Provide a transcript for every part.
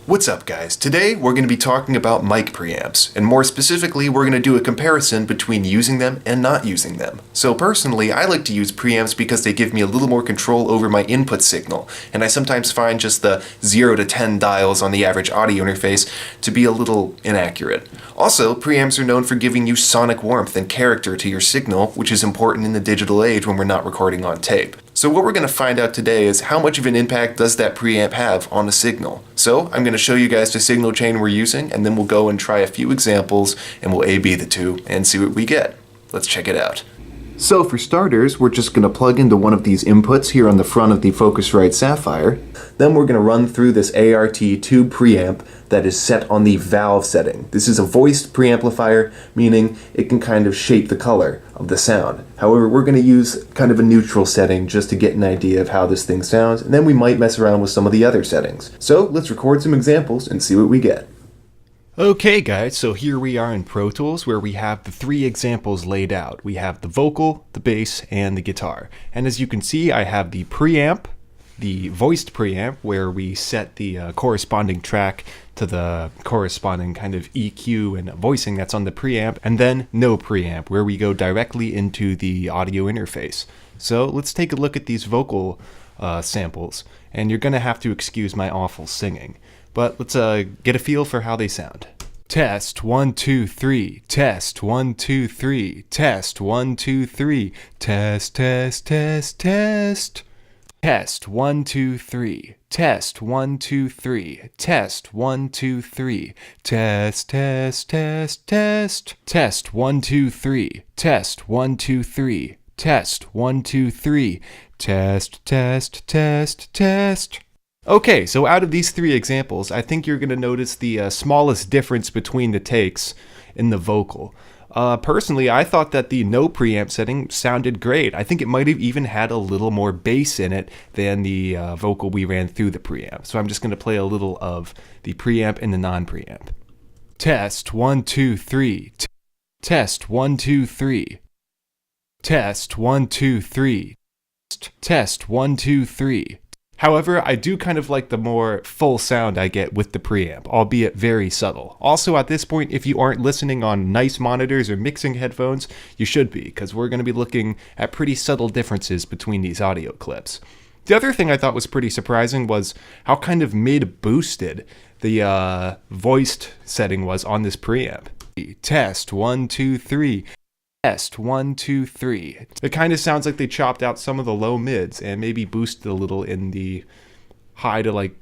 What's up, guys? Today we're going to be talking about mic preamps, and more specifically we're going to do a comparison between using them and not using them. So personally, I like to use preamps because they give me a little more control over my input signal, and I sometimes find just the 0 to 10 dials on the average audio interface to be a little inaccurate. Also, preamps are known for giving you sonic warmth and character to your signal, which is important in the digital age when we're not recording on tape. So what we're going to find out today is how much of an impact does that preamp have on a signal. So I'm going to show you guys the signal chain we're using, and then we'll go and try a few examples and we'll A/B the two and see what we get. Let's check it out. So for starters, we're just going to plug into one of these inputs here on the front of the Focusrite Sapphire. Then we're going to run through this ART tube preamp that is set on the valve setting. This is a voiced preamplifier, meaning it can kind of shape the color of the sound. However, we're going to use kind of a neutral setting just to get an idea of how this thing sounds, and then we might mess around with some of the other settings. So let's record some examples and see what we get. Okay guys, so here we are in Pro Tools where we have the three examples laid out. We have the vocal, the bass, and the guitar. And as you can see, I have the preamp, the voiced preamp, where we set the corresponding track to the corresponding kind of EQ and voicing that's on the preamp, and then no preamp, where we go directly into the audio interface. So let's take a look at these vocal samples, and you're gonna have to excuse my awful singing. But let's get a feel for how they sound. Test 1 2 3. Test 1 2 3. Test 1 2 3. Test test test test. Test 1 2 3. Test 1 2 3. Test 1 2 3. Test test test test. Test 1 2 3. Test 1 2 3. Test 1 2 3. Test test test test. Okay, so out of these three examples, I think you're going to notice the smallest difference between the takes in the vocal. Personally, I thought that the no preamp setting sounded great. I think it might have even had a little more bass in it than the vocal we ran through the preamp. So I'm just going to play a little of the preamp and the non-preamp. Test 1 2 3. Test 1 2 3. Test 1 2 3. Test 1 2 3. However, I do kind of like the more full sound I get with the preamp, albeit very subtle. Also, at this point, if you aren't listening on nice monitors or mixing headphones, you should be, because we're going to be looking at pretty subtle differences between these audio clips. The other thing I thought was pretty surprising was how kind of mid-boosted the voiced setting was on this preamp. Test 1 2 3. Test 1 2 3. It kind of sounds like they chopped out some of the low mids and maybe boosted a little in the high to like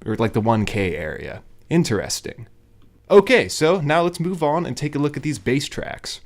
the 1K area. Interesting. Okay, so now let's move on and take a look at these bass tracks.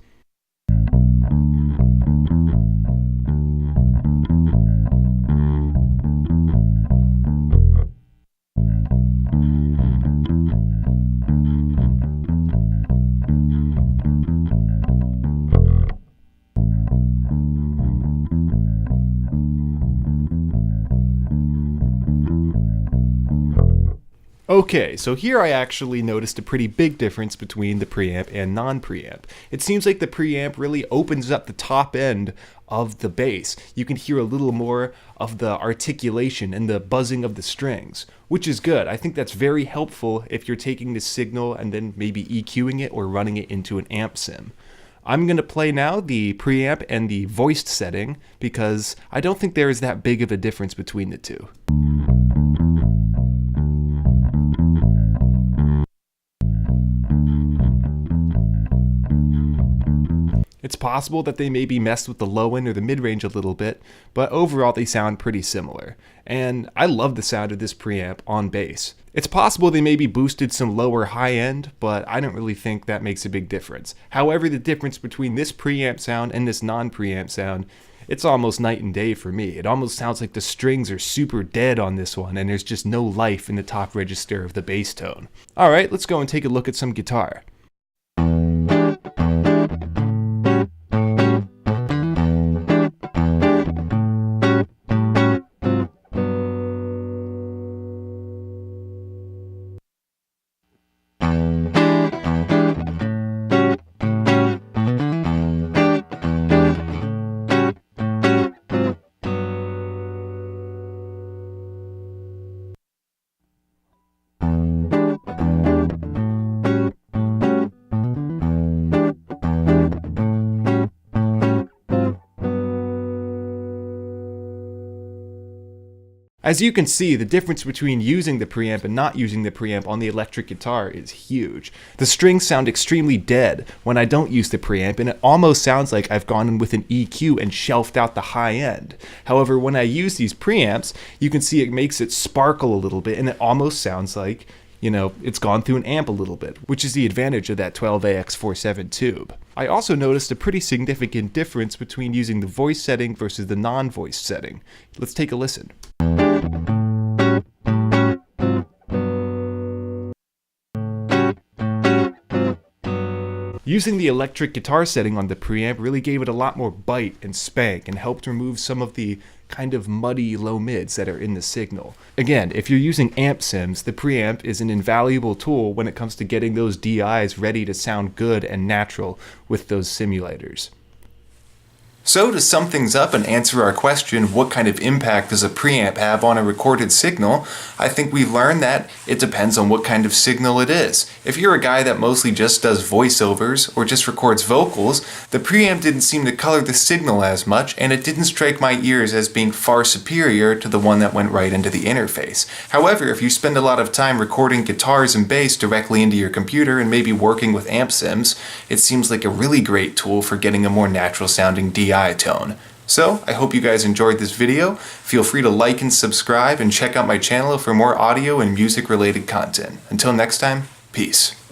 Okay, so here I actually noticed a pretty big difference between the preamp and non-preamp. It seems like the preamp really opens up the top end of the bass. You can hear a little more of the articulation and the buzzing of the strings, which is good. I think that's very helpful if you're taking the signal and then maybe EQing it or running it into an amp sim. I'm going to play now the preamp and the voiced setting because I don't think there is that big of a difference between the two. It's possible that they maybe messed with the low end or the mid-range a little bit, but overall they sound pretty similar. And I love the sound of this preamp on bass. It's possible they maybe boosted some lower high end, but I don't really think that makes a big difference. However, the difference between this preamp sound and this non-preamp sound, it's almost night and day for me. It almost sounds like the strings are super dead on this one and there's just no life in the top register of the bass tone. Alright, let's go and take a look at some guitar. As you can see, the difference between using the preamp and not using the preamp on the electric guitar is huge. The strings sound extremely dead when I don't use the preamp, and it almost sounds like I've gone in with an EQ and shelved out the high end. However, when I use these preamps, you can see it makes it sparkle a little bit, and it almost sounds like, you know, it's gone through an amp a little bit, which is the advantage of that 12AX47 tube. I also noticed a pretty significant difference between using the voice setting versus the non-voice setting. Let's take a listen. Using the electric guitar setting on the preamp really gave it a lot more bite and spank and helped remove some of the kind of muddy low mids that are in the signal. Again, if you're using amp sims, the preamp is an invaluable tool when it comes to getting those DIs ready to sound good and natural with those simulators. So to sum things up and answer our question, what kind of impact does a preamp have on a recorded signal, I think we've learned that it depends on what kind of signal it is. If you're a guy that mostly just does voiceovers or just records vocals, the preamp didn't seem to color the signal as much, and it didn't strike my ears as being far superior to the one that went right into the interface. However, if you spend a lot of time recording guitars and bass directly into your computer and maybe working with amp sims, it seems like a really great tool for getting a more natural sounding DI tone. So, I hope you guys enjoyed this video. Feel free to like and subscribe and check out my channel for more audio and music related content. Until next time, peace.